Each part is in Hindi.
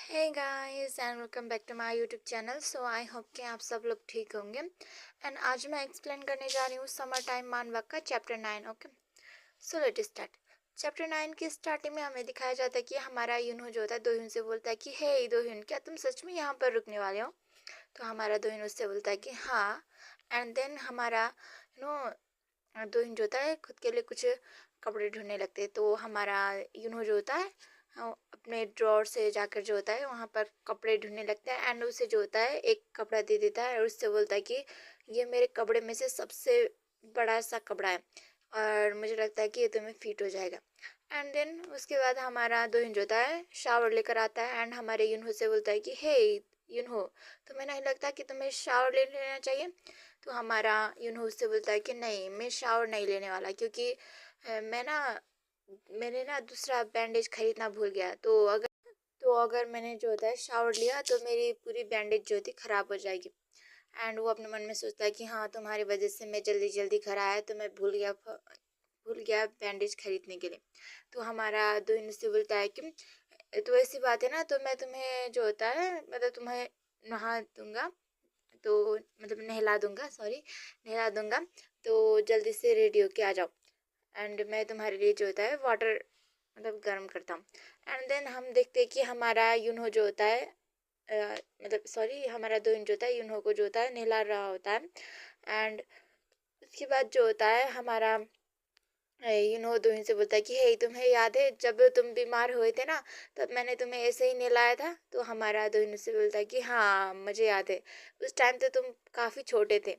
Hey guys and welcome back to my YouTube channel. So I hope कि आप सब लोग ठीक होंगे। एंड आज मैं एक्सप्लेन करने जा रही हूँ समर टाइम मानवक का chapter 9। Okay, so let start. Chapter 9 की स्टार्टिंग में हमें दिखाया जाता है कि हमारा यूनहो जो होता है दोहिन से बोलता है कि हे दोहिन, क्या तुम सच में यहाँ पर रुकने वाले हो? तो हमारा दोहिन उससे बोलता है कि हाँ। एंड देन हमारा दोहिन जो होता है खुद के लिए कुछ कपड़े ढूंढने लगते हैं। तो हमारा यूनहो जो होता है अपने ड्रॉर से जाकर जो होता है वहाँ पर कपड़े ढूंढने लगता है। एंड उसे जो होता है एक कपड़ा दे देता है और उससे बोलता है कि ये मेरे कपड़े में से सबसे बड़ा सा कपड़ा है और मुझे लगता है कि ये तुम्हें फिट हो जाएगा। एंड देन उसके बाद हमारा दोहिन जो होता है शावर लेकर आता है एंड हमारे यूनहो से बोलता है कि हे यूनहो, तुम्हें नहीं लगता कि तुम्हें शावर ले लेना चाहिए? तो हमारा यूनहो उससे बोलता है कि नहीं, मैं शावर नहीं लेने वाला, क्योंकि मैंने ना दूसरा बैंडेज खरीदना भूल गया। तो अगर मैंने जो होता है शावर लिया तो मेरी पूरी बैंडेज जो होती ख़राब हो जाएगी। एंड वो अपने मन में सोचता है कि हाँ, तुम्हारी वजह से मैं जल्दी जल्दी घर आया तो मैं भूल गया बैंडेज खरीदने के लिए। तो हमारा दोहिन से बोलता है कि तो ऐसी बात है ना, तो मैं तुम्हें जो होता है मतलब तुम्हें नहा दूंगा, तो मतलब नहला दूंगा, सॉरी, नहला दूंगा। तो जल्दी से रेडी होके आ जाओ एंड मैं तुम्हारे लिए जो होता है वाटर मतलब गर्म करता हूँ। एंड देन हम देखते हैं कि हमारा यूनहो जो होता है मतलब सॉरी, हमारा दोहिन जो होता है यूनहो को जो होता है नहला रहा होता है। एंड उसके बाद जो होता है हमारा यूनहो दोहिन से बोलता है कि हे, तुम्हें याद है जब तुम बीमार हुए थे ना, तब मैंने तुम्हें ऐसे ही नहलाया था? तो हमारा दोहिन से बोलता है कि हाँ, मुझे याद है, उस टाइम तो तुम काफ़ी छोटे थे।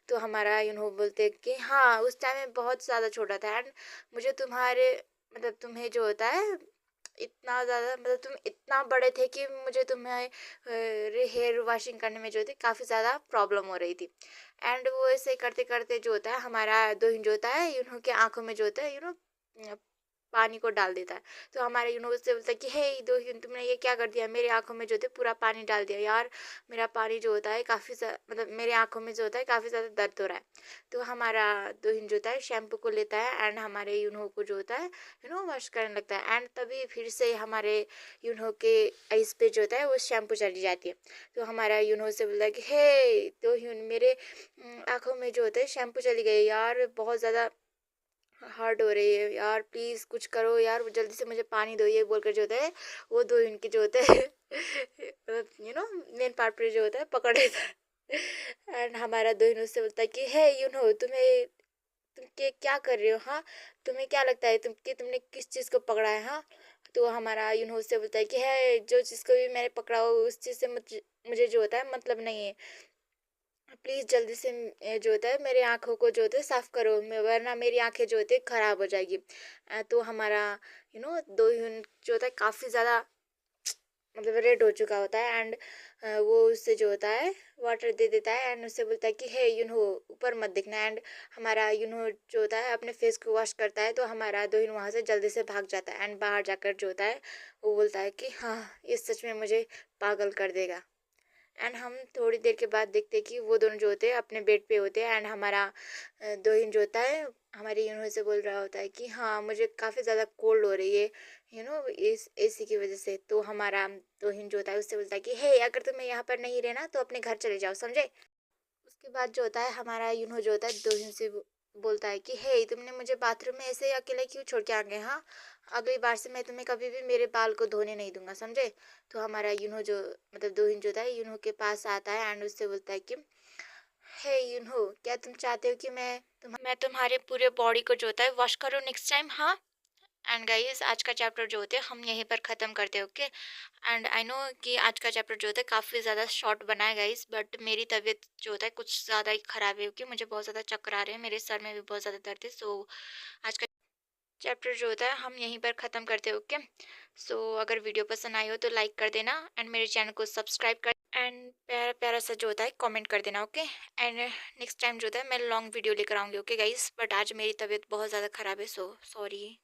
तो हमारा यूनहो बोलते हैं कि हाँ, उस टाइम मैं बहुत ज़्यादा छोटा था एंड मुझे तुम्हारे मतलब तुम्हें जो होता है इतना ज़्यादा मतलब तुम इतना बड़े थे कि मुझे तुम्हें हेयर वॉशिंग करने में जो थी काफ़ी ज़्यादा प्रॉब्लम हो रही थी। एंड वो ऐसे करते करते जो होता है हमारा दोहिन जो होता है यूनहो की आंखों में जो होता है पानी को डाल देता है। तो हमारे यूनहो उससे बोलता है कि हे दोहिन, तुमने ये क्या कर दिया, मेरी आंखों में जो थे पूरा पानी डाल दिया यार, मेरा पानी जो होता है काफ़ी मतलब मेरे आंखों में जो होता है काफ़ी ज़्यादा दर्द हो रहा है। तो हमारा दोहिन जो होता है शैम्पू को लेता है एंड हमारे यूनहो को जो होता है वॉश करने लगता है। एंड तभी फिर से हमारे यूनहो के आइस पे जो होता है वो शैम्पू चली जाती है। तो हमारा यूनहो से बोलता है कि हे दोहिन, मेरे आंखों में जो होता है शैम्पू चली गई यार, बहुत ज़्यादा हार्ड हो रही है यार, प्लीज़ कुछ करो यार, जल्दी से मुझे पानी दो, ये बोलकर जो होता है वो दोहिन की जो होता है मेन पार्ट पे जो होता है पकड़ लेता है। एंड हमारा दोहिन उससे बोलता है कि हे तुम के क्या कर रहे हो? हाँ, तुम्हें क्या लगता है कि तुमने किस चीज़ को पकड़ा है? हाँ। तो हमारा यूनहो उससे बोलता है कि है, जो चीज़ को भी मैंने पकड़ा हो उस चीज़ से मुझे जो होता है मतलब नहीं है, प्लीज़ जल्दी से जो होता है मेरी आँखों को जो होता है साफ़ करो, वरना मेरी आँखें जो होती है ख़राब हो जाएगी। तो हमारा दोहिन जो होता है काफ़ी ज़्यादा मतलब रेड हो चुका होता है एंड वो उससे जो होता है वाटर दे देता है एंड उससे बोलता है कि हे यूनहो, ऊपर मत देखना। एंड हमारा यूनहो जो होता है अपने फेस को वॉश करता है। तो हमारा दोहिन वहाँ से जल्दी से भाग जाता है एंड बाहर जाकर जो होता है वो बोलता है कि हाँ, ये सच में मुझे पागल कर देगा। एंड हम थोड़ी देर के बाद देखते हैं कि वो दोनों जो होते हैं अपने बेड पे होते हैं एंड हमारा दोहिन जो होता है हमारे यूनहो से बोल रहा होता है कि हाँ, मुझे काफ़ी ज़्यादा कोल्ड हो रही है इस एसी की वजह से। तो हमारा दोहिन जो होता है उससे बोलता है कि हे, अगर तुम्हें यहाँ पर नहीं रहना तो अपने घर चले जाओ, समझे? उसके बाद जो होता है हमारा यूनहो जो होता है दोहिन से बोलता है कि हे, तुमने मुझे बाथरूम में ऐसे ही अकेले क्यों छोड़ के आ गए? हाँ, अगली बार से मैं तुम्हें कभी भी मेरे बाल को धोने नहीं दूंगा, समझे? तो हमारा यूनहो जो मतलब दोहिन जो होता है यूनहो के पास आता है एंड उससे बोलता है कि हे यूनहो, क्या तुम चाहते हो कि मैं तुम्हारे पूरे बॉडी को जो होता है वॉश करूँ नेक्स्ट टाइम? हाँ। एंड गाइस, आज का चैप्टर जो होते हैं हम यहीं पर ख़त्म करते हैं। ओके, एंड आई नो कि आज का चैप्टर जो होता है काफ़ी ज़्यादा शॉर्ट बना है गाइस, बट मेरी तबीयत जो होता है कुछ ज़्यादा ही ख़राब है क्योंकि मुझे बहुत ज़्यादा चक्कर आ रहे हैं, मेरे सर में भी बहुत ज़्यादा दर्द है। सो आज का चैप्टर जो होता है हम यहीं पर ख़त्म करते हैं। ओके, सो अगर वीडियो पसंद आई हो तो लाइक कर देना एंड मेरे चैनल को सब्सक्राइब कर एंड प्यारा प्यारा सा जो होता है कमेंट कर देना। ओके, एंड नेक्स्ट टाइम जो होता है मैं लॉन्ग वीडियो लेकर आऊँगी। ओके गाइस, बट आज मेरी तबीयत बहुत ज़्यादा ख़राब है, सो सॉरी।